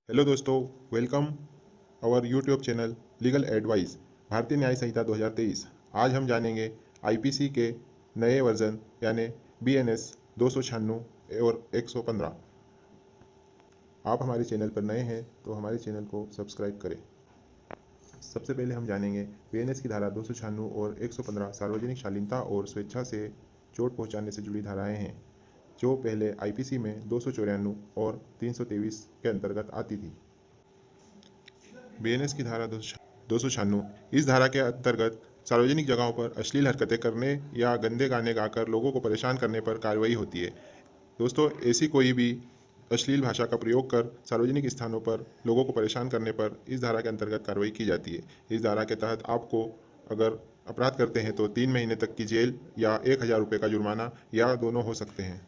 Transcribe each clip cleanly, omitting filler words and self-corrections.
Hello दोस्तों, welcome our YouTube channel legal advice Bharatiya Nyaya संहिता 2023। आज हम जानेंगे आईपीसी के नए वर्जन यानी बीएनएस 296 और 115। आप हमारे चैनल पर नए हैं तो हमारे चैनल को सब्सक्राइब करें। सबसे पहले हम जानेंगे बीएनएस की धारा 296 और 115 सार्वजनिक शालीनता और स्वेच्छा से चोट पहुंचाने से जुड़ी धाराएं हैं, जो पहले आईपीसी में 294 और 323 के अंतर्गत आती थी। बीएनएस की धारा 296 इस धारा के अंतर्गत सार्वजनिक जगहों पर अश्लील हरकतें करने या गंदे गाने गाकर लोगों को परेशान करने पर कार्रवाई होती है। दोस्तों, ऐसी कोई भी अश्लील भाषा का प्रयोग कर सार्वजनिक स्थानों पर लोगों को परेशान करने पर इस धारा के अंतर्गत कार्रवाई की जाती है। इस धारा के तहत आपको अगर अपराध करते हैं तो 3 महीने तक की जेल या 1,000 रुपये का जुर्माना या दोनों हो सकते हैं।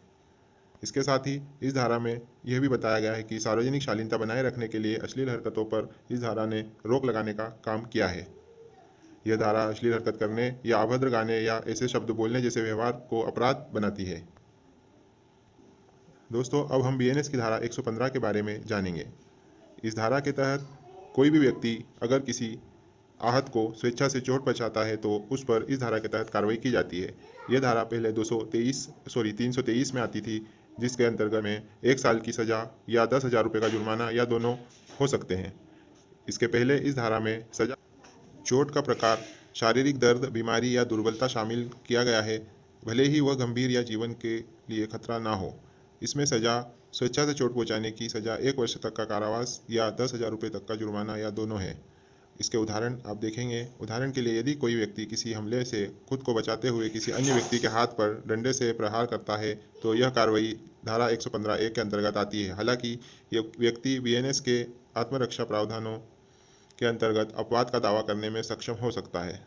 इसके साथ ही इस धारा में यह भी बताया गया है कि सार्वजनिक शालीनता बनाए रखने के लिए अश्लील हरकतों पर इस धारा ने रोक लगाने का काम किया है। यह धारा अश्लील हरकत करने या अभद्र गाने या ऐसे शब्द बोलने जैसे व्यवहार को अपराध बनाती है। दोस्तों, अब हम बीएनएस की धारा 115 के बारे में जानेंगे। इस धारा के तहत कोई भी व्यक्ति अगर किसी आहत को स्वेच्छा से चोट पहुंचाता है तो उस पर इस धारा के तहत कार्रवाई की जाती है। यह धारा पहले 323 में आती थी, जिसके अंतर्गत में 1 साल की सज़ा या 10,000 रुपये का जुर्माना या दोनों हो सकते हैं। इसके पहले इस धारा में सजा चोट का प्रकार, शारीरिक दर्द, बीमारी या दुर्बलता शामिल किया गया है, भले ही वह गंभीर या जीवन के लिए खतरा ना हो। इसमें सजा स्वेच्छा से चोट पहुंचाने की सजा 1 वर्ष तक का कारावास या 10,000 रुपये तक का जुर्माना या दोनों है। इसके उदाहरण आप देखेंगे। उदाहरण के लिए, यदि कोई व्यक्ति किसी हमले से खुद को बचाते हुए किसी अन्य व्यक्ति के हाथ पर डंडे से प्रहार करता है तो यह कार्रवाई धारा 115(1) के अंतर्गत आती है। हालांकि यह व्यक्ति बीएनएस के आत्मरक्षा प्रावधानों के अंतर्गत अपवाद का दावा करने में सक्षम हो सकता है।